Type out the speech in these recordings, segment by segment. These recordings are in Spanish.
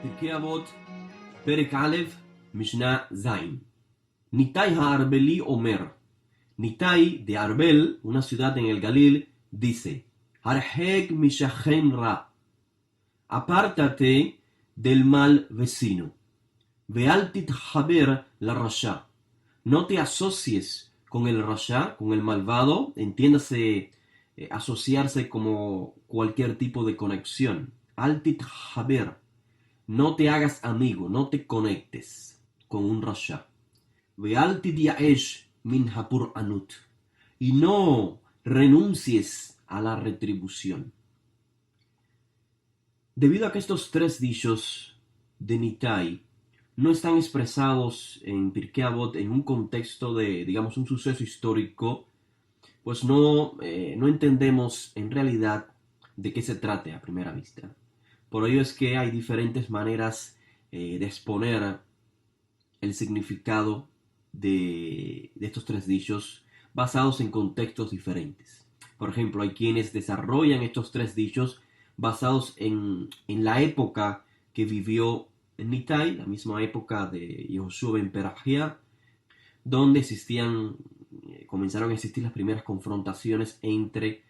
פרקי אבות, פרק א', משנה ז'. ניתאי הארבלי אומר, Nitai de Arbel, una ciudad en el Galil, dice, Harheg mishachen ra, apártate del mal vecino, veal tithaber la rasha, no te asocies con el rasha, con el malvado, entiéndase asociarse como cualquier tipo de conexión, al tithaber, no te hagas amigo, no te conectes con un rasha, veal tidyaesh min hapur anut, y no renuncies a la retribución. Debido a que estos tres dichos de Nitai no están expresados en Pirkei Avot en un contexto de, digamos, un suceso histórico, pues no entendemos en realidad de qué se trate a primera vista. Por ello es que hay diferentes maneras de exponer el significado de estos tres dichos basados en contextos diferentes. Por ejemplo, hay quienes desarrollan estos tres dichos basados en la época que vivió Nitai, la misma época de Yehoshua ben Perahia, donde comenzaron a existir las primeras confrontaciones entre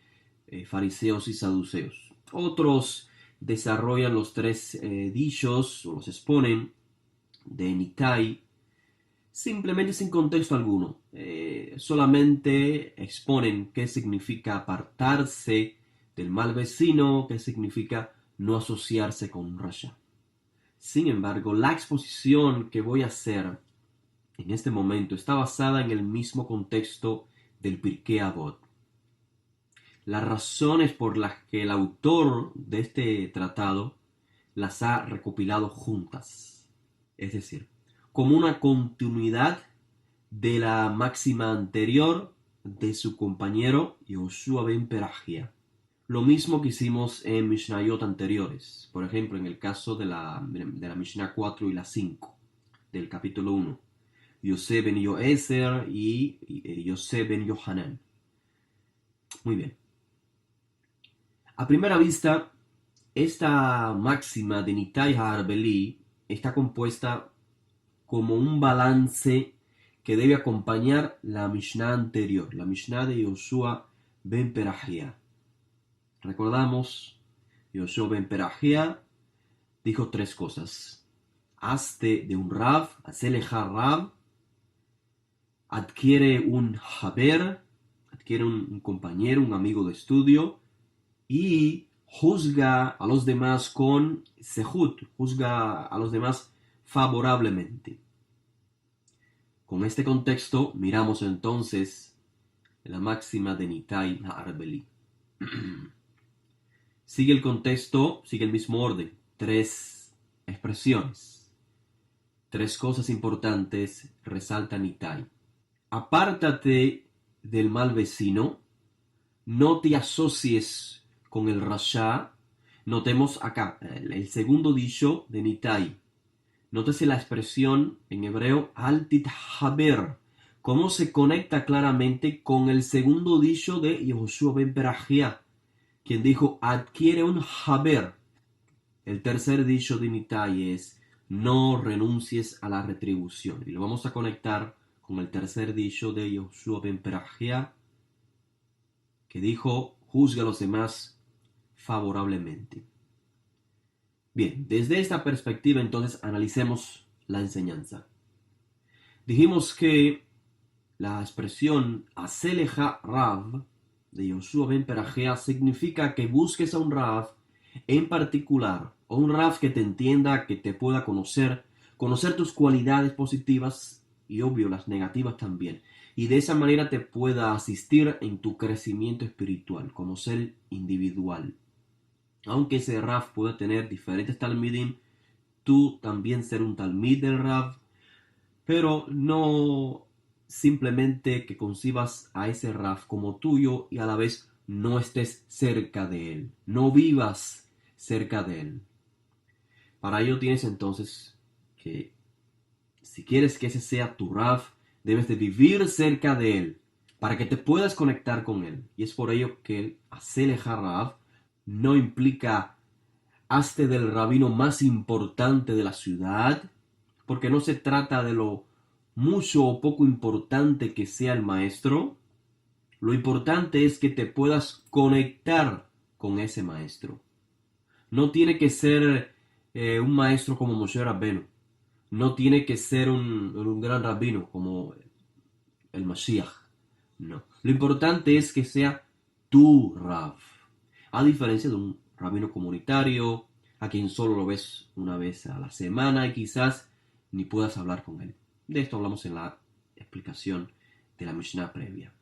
fariseos y saduceos. Otros desarrollan los tres dichos, o los exponen, de Nitai, simplemente sin contexto alguno. Solamente exponen qué significa apartarse del mal vecino, qué significa no asociarse con un rasha. Sin embargo, la exposición que voy a hacer en este momento está basada en el mismo contexto del Pirkei Avot. Las razones por las que el autor de este tratado las ha recopilado juntas. Es decir, como una continuidad de la máxima anterior de su compañero Yehoshua ben Perahia. Lo mismo que hicimos en Mishnayot anteriores, por ejemplo en el caso de la Mishnah 4 y la 5 del capítulo 1, Yosef ben Yoezer y Yosef ben Yohanan. Muy bien. A primera vista, esta máxima de Nitai HaArbeli está compuesta como un balance que debe acompañar la Mishnah anterior, la Mishnah de Yehoshua ben Perahia. Recordamos, Yehoshua ben Perahia dijo tres cosas. Hazte de un Rav, hazeleja Rav, adquiere un Haber, adquiere un compañero, un amigo de estudio, y juzga a los demás con sehut, juzga a los demás favorablemente. Con este contexto, miramos entonces la máxima de Nitai HaArbeli. Sigue el contexto, sigue el mismo orden. Tres expresiones. Tres cosas importantes resalta Nitai. Apártate del mal vecino, no te asocies con el rasha. Notemos acá el segundo dicho de Nitai. Nótese la expresión en hebreo al tithaber, cómo se conecta claramente con el segundo dicho de Yehoshua ben Perahia, quien dijo adquiere un haber. El tercer dicho de Nitai es no renuncies a la retribución, y lo vamos a conectar con el tercer dicho de Yehoshua ben Perahia, que dijo juzga a los demás favorablemente. Bien, desde esta perspectiva entonces analicemos la enseñanza. Dijimos que la expresión Aseleja Rav de Yehoshua ben Perahia significa que busques a un Rav en particular, o un Rav que te entienda, que te pueda conocer tus cualidades positivas y obvio las negativas también, y de esa manera te pueda asistir en tu crecimiento espiritual, conocer individual. Aunque ese Rav pueda tener diferentes talmidim, tú también ser un talmid del Rav, pero no simplemente que concibas a ese Rav como tuyo y a la vez no estés cerca de él, no vivas cerca de él. Para ello tienes entonces que, si quieres que ese sea tu Rav, debes de vivir cerca de él, para que te puedas conectar con él. Y es por ello que el Aseleja Rav no implica hazte del rabino más importante de la ciudad, porque no se trata de lo mucho o poco importante que sea el maestro. Lo importante es que te puedas conectar con ese maestro. No tiene que ser un maestro como Moshe Rabbeinu. No tiene que ser un gran rabino como el Mashiach. No. Lo importante es que sea tu Rav. A diferencia de un rabino comunitario, a quien solo lo ves una vez a la semana y quizás ni puedas hablar con él. De esto hablamos en la explicación de la Mishnah previa.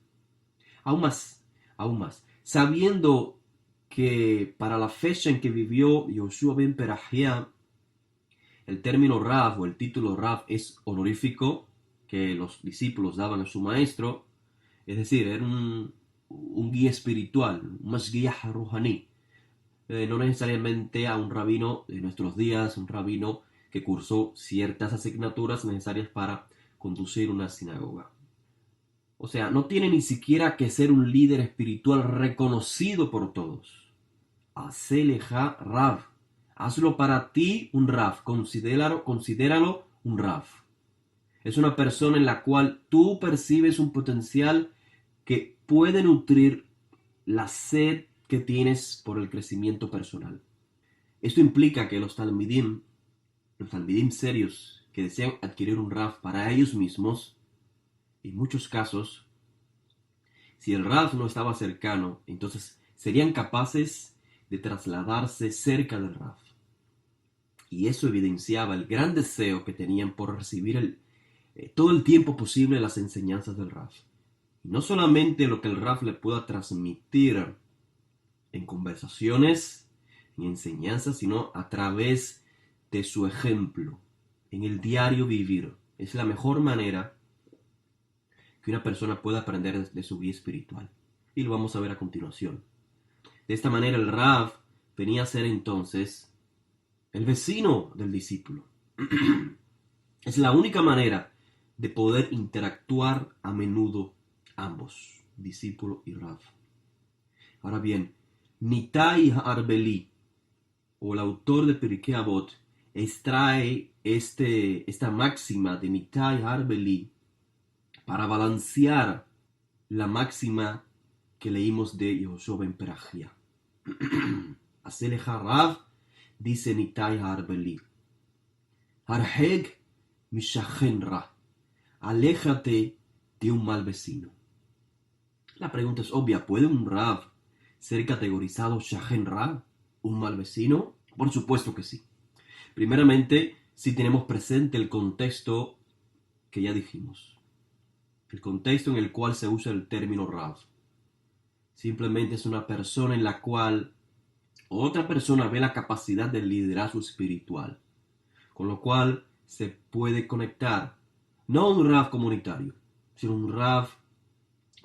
Aún más, aún más. Sabiendo que para la fecha en que vivió Yoshua ben Perahia, el término Rav o el título Rav es honorífico que los discípulos daban a su maestro, es decir, era un guía espiritual, un Mashgiach Ruhani, no necesariamente a un rabino de nuestros días, un rabino que cursó ciertas asignaturas necesarias para conducir una sinagoga. O sea, no tiene ni siquiera que ser un líder espiritual reconocido por todos. Haceleja Rav. Hazlo para ti un Rav. Considéralo un Rav. Es una persona en la cual tú percibes un potencial que puede nutrir la sed que tienes por el crecimiento personal. Esto implica que los talmidim serios que desean adquirir un Rav para ellos mismos, en muchos casos, si el Rav no estaba cercano, entonces serían capaces de trasladarse cerca del Rav. Y eso evidenciaba el gran deseo que tenían por recibir todo el tiempo posible las enseñanzas del Rav. Y no solamente lo que el Rav le pueda transmitir en conversaciones, en enseñanzas, sino a través de su ejemplo, en el diario vivir. Es la mejor manera que una persona pueda aprender de su guía espiritual. Y lo vamos a ver a continuación. De esta manera el Rav venía a ser entonces el vecino del discípulo. Es la única manera de poder interactuar a menudo ambos, discípulo y Rav. Ahora bien, Nitai Harbeli, o el autor de Pirkei Avot, extrae esta máxima de Nitai Harbeli para balancear la máxima que leímos de Yoshua ben Perahia. Haceleja Rav, dice Nitai Harbeli, Harheg mishachen ra, aléjate de un mal vecino. La pregunta es obvia, ¿puede un Rav ser categorizado shachen ra, un mal vecino? Por supuesto que sí. Primeramente, si tenemos presente el contexto que ya dijimos, el contexto en el cual se usa el término Rav. Simplemente es una persona en la cual otra persona ve la capacidad del liderazgo espiritual, con lo cual se puede conectar, no un Rav comunitario, sino un Rav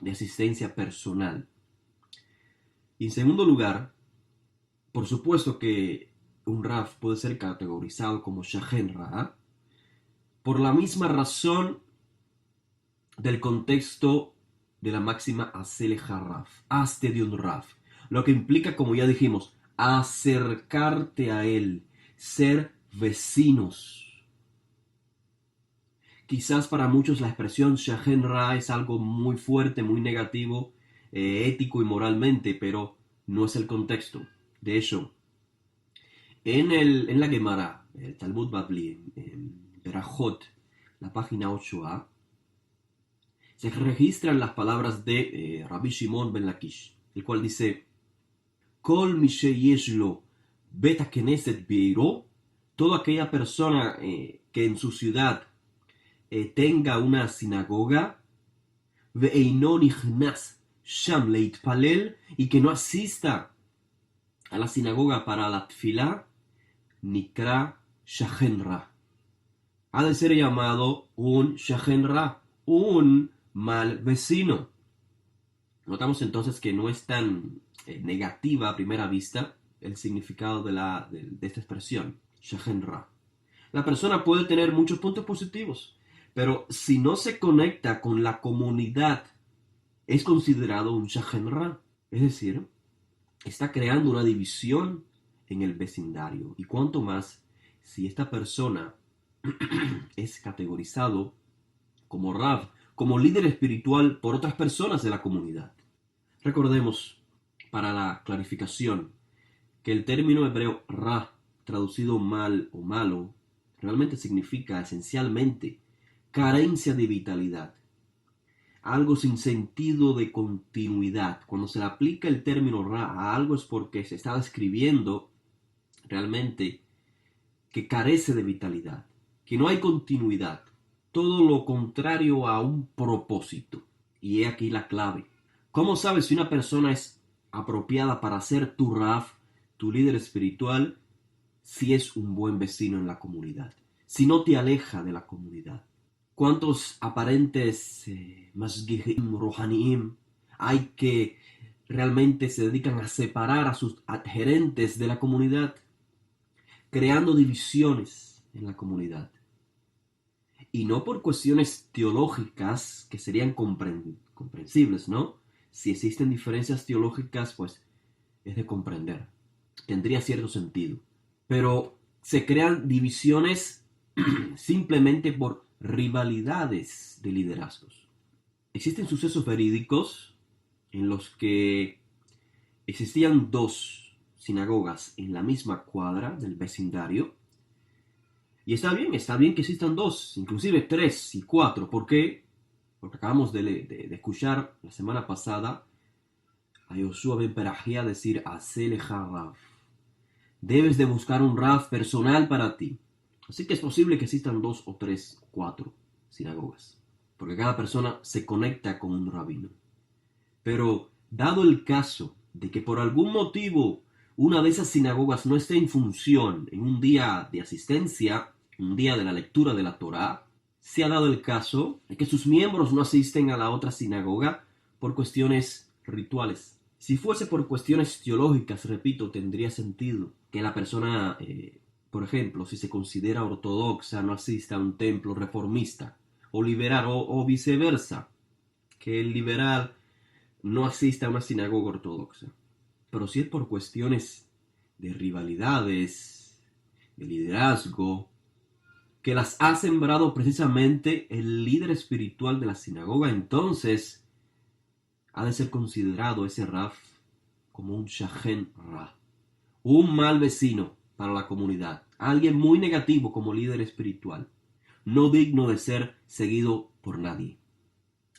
de asistencia personal. Y en segundo lugar, por supuesto que un Rav puede ser categorizado como Shachen Ra, por la misma razón del contexto de la máxima Haceleja Rav, hazte de un Rav, lo que implica, como ya dijimos, acercarte a él, ser vecinos. Quizás para muchos la expresión Shachen Ra es algo muy fuerte, muy negativo, ético y moralmente, pero no es el contexto. De hecho, en la Gemara, el Talmud Babli, en Berajot, la página 8a, se registran las palabras de Rabbi Shimon ben Lakish, el cual dice: Kol mi sheyesh lo bet hakeneset beiro, toda aquella persona que en su ciudad tenga una sinagoga, ve'eino nichnas sham leitpalel, y que no asista a la sinagoga para la tfilá, nikra shachen ra. Ha de ser llamado un shachen ra, un mal vecino. Notamos entonces que no es tan negativa a primera vista el significado de esta expresión, shachen ra. La persona puede tener muchos puntos positivos, pero si no se conecta con la comunidad, es considerado un shachen ra. Es decir, está creando una división en el vecindario. Y cuanto más si esta persona es categorizado como Rav, como líder espiritual por otras personas de la comunidad. Recordemos, para la clarificación, que el término hebreo Ra, traducido mal o malo, realmente significa esencialmente carencia de vitalidad, algo sin sentido de continuidad. Cuando se le aplica el término Ra a algo es porque se está describiendo realmente que carece de vitalidad, que no hay continuidad, todo lo contrario a un propósito. Y he aquí la clave. ¿Cómo sabes si una persona es apropiada para ser tu Rav, tu líder espiritual, si es un buen vecino en la comunidad? Si no te aleja de la comunidad. ¿Cuántos aparentes masgihim, rohaniim hay que realmente se dedican a separar a sus adherentes de la comunidad, creando divisiones en la comunidad? Y no por cuestiones teológicas que serían comprensibles, ¿no? Si existen diferencias teológicas, pues es de comprender. Tendría cierto sentido. Pero se crean divisiones simplemente por rivalidades de liderazgos. Existen sucesos verídicos en los que existían dos sinagogas en la misma cuadra del vecindario. Y está bien que existan dos, inclusive tres y cuatro. ¿Por qué? Porque acabamos de escuchar la semana pasada a Yoshua ben Perajía decir, Haceleja Rav. Debes de buscar un Rav personal para ti. Así que es posible que existan dos o tres o cuatro sinagogas, porque cada persona se conecta con un rabino. Pero dado el caso de que por algún motivo una de esas sinagogas no esté en función en un día de asistencia, un día de la lectura de la Torá, se ha dado el caso de que sus miembros no asisten a la otra sinagoga por cuestiones rituales. Si fuese por cuestiones teológicas, repito, tendría sentido que la persona, por ejemplo, si se considera ortodoxa, no asista a un templo reformista, o liberal, o viceversa, que el liberal no asista a una sinagoga ortodoxa. Pero si es por cuestiones de rivalidades, de liderazgo, que las ha sembrado precisamente el líder espiritual de la sinagoga, entonces ha de ser considerado ese Rav como un Shachen Ra, un mal vecino para la comunidad, alguien muy negativo como líder espiritual, no digno de ser seguido por nadie,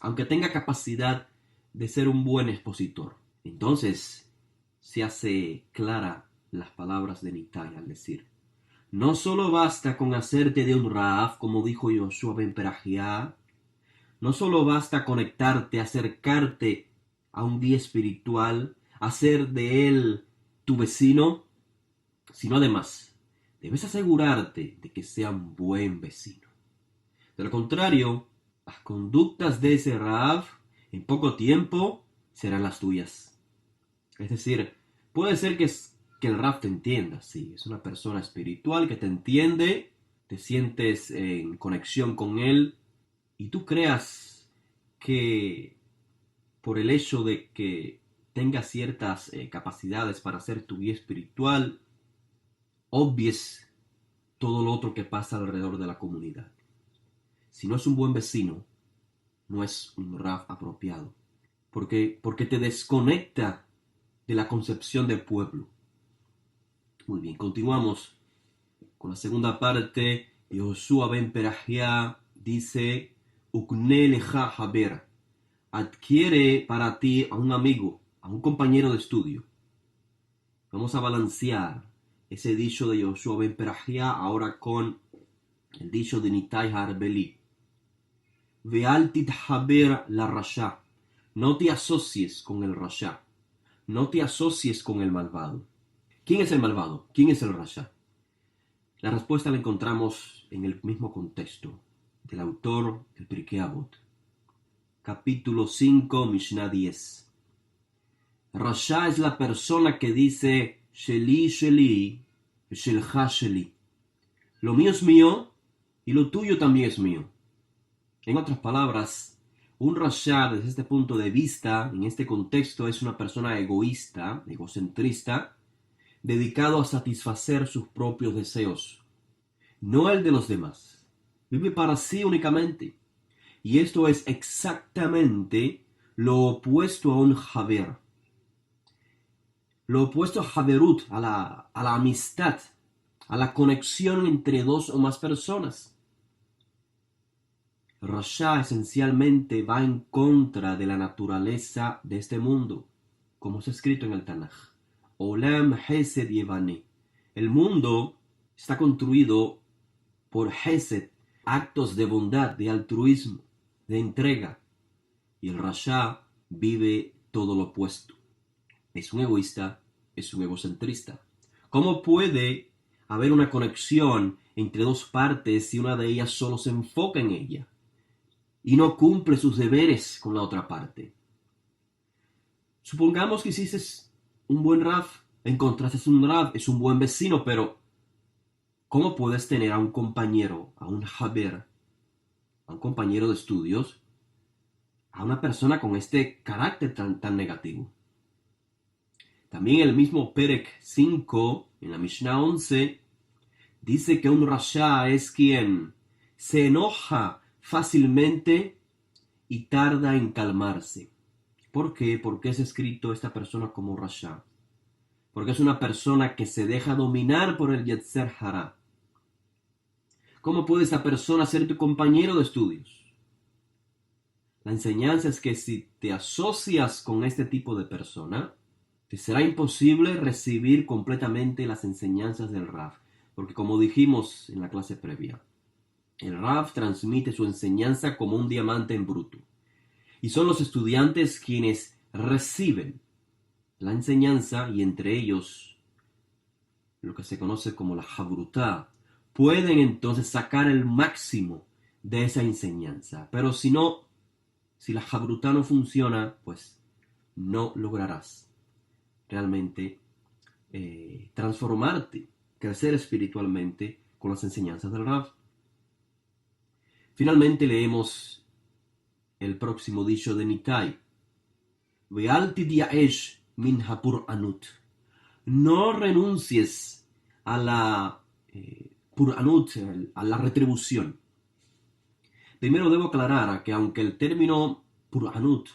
aunque tenga capacidad de ser un buen expositor. Entonces se hace clara las palabras de Nitai al decir, no solo basta con hacerte de un Rav, como dijo Yoshua ben Perajía, no solo basta conectarte, acercarte a un guía espiritual, hacer de él tu vecino, sino además debes asegurarte de que sea un buen vecino. De lo contrario, las conductas de ese Rav en poco tiempo serán las tuyas. Es decir, puede ser que el Rav te entienda, sí, es una persona espiritual que te entiende, te sientes en conexión con él y tú creas que por el hecho de que tenga ciertas capacidades para ser tu guía espiritual, obvies todo lo otro que pasa alrededor de la comunidad. Si no es un buen vecino, no es un Rav apropiado, porque te desconecta de la concepción del pueblo. Muy bien, continuamos con la segunda parte. Yoshua ben Perajía dice, Ukne leja haber, adquiere para ti a un amigo, a un compañero de estudio. Vamos a balancear ese dicho de Yoshua ben Perajía ahora con el dicho de Nitai Harbeli. Ve'al tithaber la rasha, no te asocies con el rasha, no te asocies con el malvado. ¿Quién es el malvado? ¿Quién es el rasha? La respuesta la encontramos en el mismo contexto del autor del Pirkei Avot. Capítulo 5, Mishnah 10. Rasha es la persona que dice Sheli, Sheli, Shelcha, Sheli. Lo mío es mío y lo tuyo también es mío. En otras palabras, un Rasha desde este punto de vista, en este contexto, es una persona egoísta, egocentrista, dedicado a satisfacer sus propios deseos, no el de los demás. Vive para sí únicamente. Y esto es exactamente lo opuesto a un Haber. Lo opuesto a Haberut, a la amistad, a la conexión entre dos o más personas. Rasha esencialmente va en contra de la naturaleza de este mundo, como es escrito en el Tanaj. Olam Hesed Yevane. El mundo está construido por Hesed, actos de bondad, de altruismo, de entrega. Y el Rasha vive todo lo opuesto. Es un egoísta, es un egocentrista. ¿Cómo puede haber una conexión entre dos partes si una de ellas solo se enfoca en ella y no cumple sus deberes con la otra parte? Supongamos que hiciste un buen Rav, encontraste un Rav, es un buen vecino, pero ¿cómo puedes tener a un compañero, a un Haber, a un compañero de estudios, a una persona con este carácter tan negativo? También el mismo Perek 5, en la Mishnah 11, dice que un Rasha es quien se enoja fácilmente y tarda en calmarse. ¿Por qué? ¿Por qué es escrito esta persona como Rasha? Porque es una persona que se deja dominar por el Yetzer Hara. ¿Cómo puede esa persona ser tu compañero de estudios? La enseñanza es que si te asocias con este tipo de persona, te será imposible recibir completamente las enseñanzas del Rav, porque como dijimos en la clase previa, el Rav transmite su enseñanza como un diamante en bruto, y son los estudiantes quienes reciben la enseñanza, y entre ellos lo que se conoce como la Habrutá, pueden entonces sacar el máximo de esa enseñanza. Pero si la Habrutá no funciona, pues no lograrás realmente transformarte, crecer espiritualmente con las enseñanzas del Rav. Finalmente leemos el próximo dicho de Nitai. Ve'al tidyaesh min hapur anut. No renuncies a la puranut, a la retribución. Primero debo aclarar que aunque el término puranut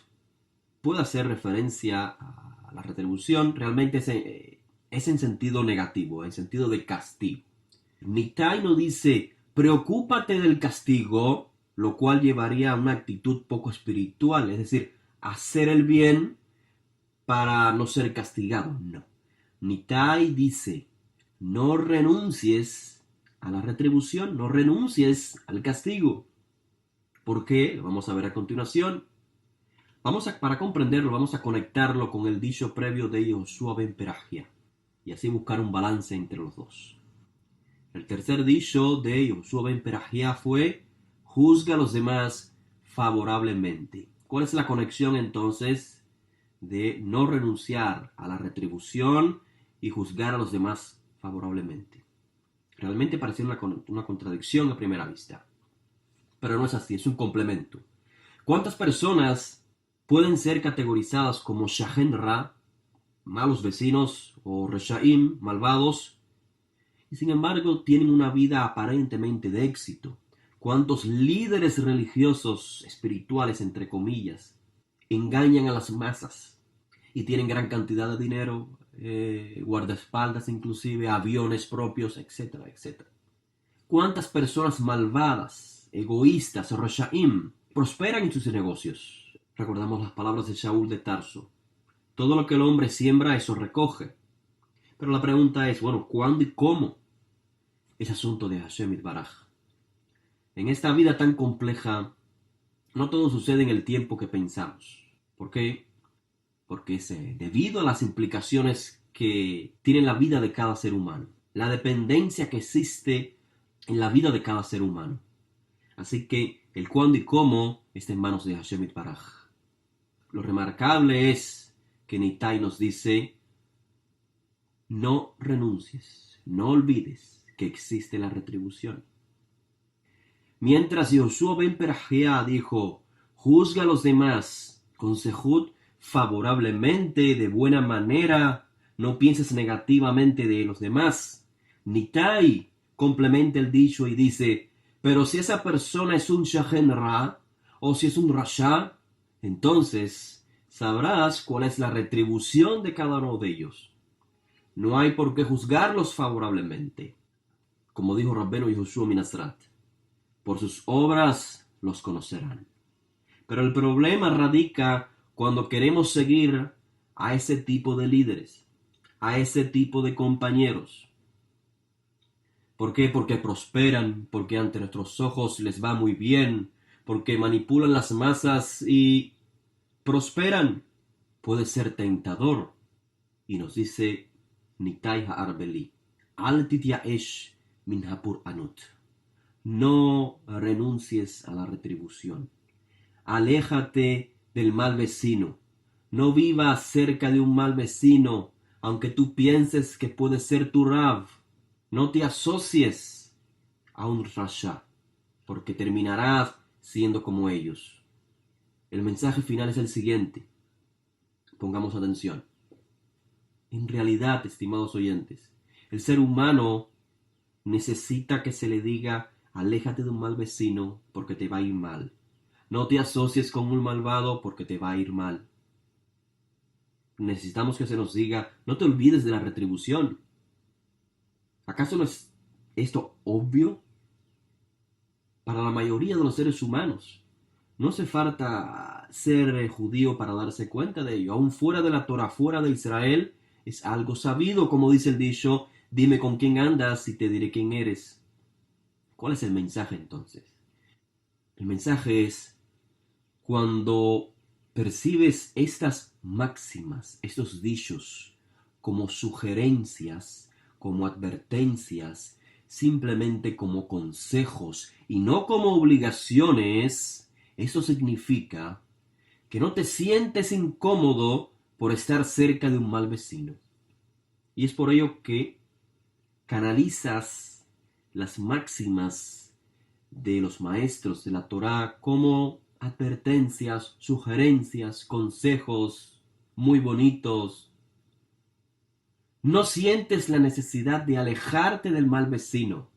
puede hacer referencia a la retribución, realmente es en sentido negativo, en sentido de castigo. Nitai no dice, preocúpate del castigo, lo cual llevaría a una actitud poco espiritual, es decir, hacer el bien para no ser castigado. No. Nitai dice, no renuncies a la retribución, no renuncies al castigo. ¿Por qué? Lo vamos a ver a continuación. Para comprenderlo, vamos a conectarlo con el dicho previo de Yoshua ben Perajia y así buscar un balance entre los dos. El tercer dicho de Yoshua ben Perajia fue, juzga a los demás favorablemente. ¿Cuál es la conexión entonces de no renunciar a la retribución y juzgar a los demás favorablemente? Realmente parece una contradicción a primera vista, pero no es así, es un complemento. ¿Cuántas personas pueden ser categorizadas como Shahen Ra, malos vecinos, o Reshaim, malvados, y sin embargo tienen una vida aparentemente de éxito? ¿Cuántos líderes religiosos, espirituales, entre comillas, engañan a las masas y tienen gran cantidad de dinero, guardaespaldas inclusive, aviones propios, etcétera, etcétera? ¿Cuántas personas malvadas, egoístas, Reshaim, prosperan en sus negocios? Recordamos las palabras de Shaul de Tarso. Todo lo que el hombre siembra, eso recoge. Pero la pregunta es, bueno, ¿cuándo y cómo? Es asunto de Hashem Yitbaraj. En esta vida tan compleja, no todo sucede en el tiempo que pensamos. ¿Por qué? Porque es debido a las implicaciones que tiene la vida de cada ser humano. La dependencia que existe en la vida de cada ser humano. Así que el cuándo y cómo está en manos de Hashem Yitbaraj. Lo remarcable es que Nitai nos dice, no renuncies, no olvides que existe la retribución. Mientras Yoshua ben Perajia dijo, juzga a los demás con sehut favorablemente, de buena manera, No pienses negativamente de los demás. Nitai complementa el dicho y dice, pero si esa persona es un shahen ra, o si es un rasha, entonces sabrás cuál es la retribución de cada uno de ellos. No hay por qué juzgarlos favorablemente. Como dijo Rabbenu Yehoshua Minazrat, por sus obras los conocerán. Pero el problema radica cuando queremos seguir a ese tipo de líderes, a ese tipo de compañeros. ¿Por qué? Porque prosperan, porque ante nuestros ojos les va muy bien, porque manipulan las masas y prosperan. Puede ser tentador. Y nos dice Nitai Ha'arbeli, Al tityaesh min hapur anut. No renuncies a la retribución. Aléjate del mal vecino. No vivas cerca de un mal vecino, aunque tú pienses que puede ser tu Rav. No te asocies a un rasha, porque terminarás siendo como ellos. El mensaje final es el siguiente. Pongamos atención. En realidad, estimados oyentes, el ser humano necesita que se le diga, aléjate de un mal vecino porque te va a ir mal. No te asocies con un malvado porque te va a ir mal. Necesitamos que se nos diga, no te olvides de la retribución. ¿Acaso no es esto obvio? Para la mayoría de los seres humanos. No hace falta ser judío para darse cuenta de ello. Aún fuera de la Torah, fuera de Israel, es algo sabido, como dice el dicho, dime con quién andas y te diré quién eres. ¿Cuál es el mensaje entonces? El mensaje es, cuando percibes estas máximas, estos dichos, como sugerencias, como advertencias, simplemente como consejos y no como obligaciones, eso significa que no te sientes incómodo por estar cerca de un mal vecino. Y es por ello que canalizas las máximas de los maestros de la Torá como advertencias, sugerencias, consejos muy bonitos. No sientes la necesidad de alejarte del mal vecino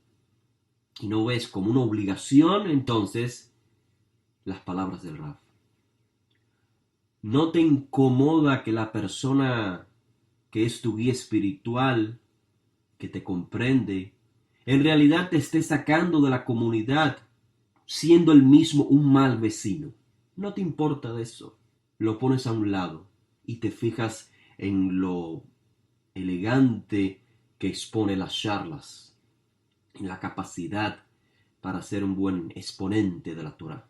y no ves como una obligación entonces las palabras del Rav. No te incomoda que la persona que es tu guía espiritual, que te comprende, en realidad te esté sacando de la comunidad siendo el mismo un mal vecino. No te importa de eso. Lo pones a un lado y te fijas en lo elegante que expone las charlas, en la capacidad para ser un buen exponente de la Torah.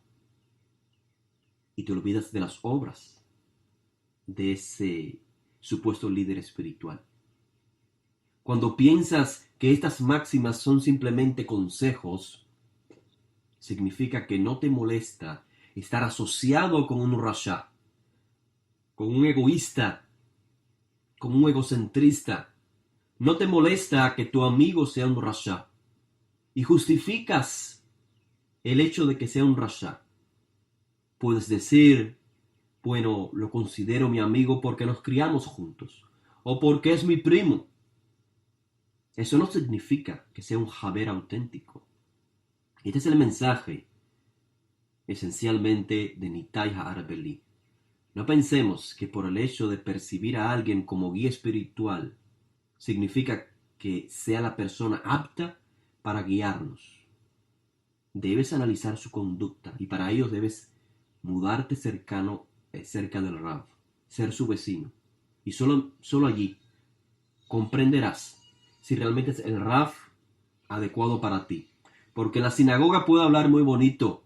Y te olvidas de las obras de ese supuesto líder espiritual. Cuando piensas que estas máximas son simplemente consejos, significa que no te molesta estar asociado con un rasha, con un egoísta, con un egocentrista. No te molesta que tu amigo sea un rasha y justificas el hecho de que sea un rasha. Puedes decir, bueno, lo considero mi amigo porque nos criamos juntos o porque es mi primo. Eso no significa que sea un haber auténtico. Este es el mensaje esencialmente de Nitai Ha'arbeli. No pensemos que por el hecho de percibir a alguien como guía espiritual significa que sea la persona apta para guiarnos. Debes analizar su conducta y para ello debes mudarte cerca del Rav, ser su vecino. Y solo allí comprenderás si realmente es el Rav adecuado para ti. Porque en la sinagoga puede hablar muy bonito,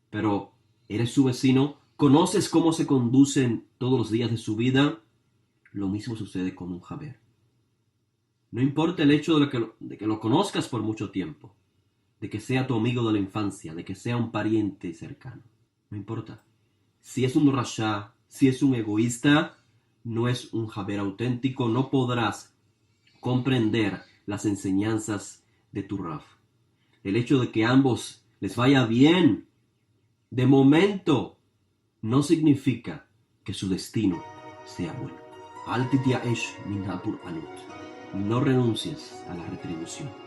pero eres su vecino, conoces cómo se conducen todos los días de su vida. Lo mismo sucede con un Haber. No importa el hecho de que lo conozcas por mucho tiempo, de que sea tu amigo de la infancia, de que sea un pariente cercano. No importa. Si es un rasha, si es un egoísta, no es un Haber auténtico, no podrás comprender las enseñanzas de tu Rav. El hecho de que a ambos les vaya bien, de momento, no significa que su destino sea bueno. Al tityaesh min ha'pur'anut. No renuncies a la retribución.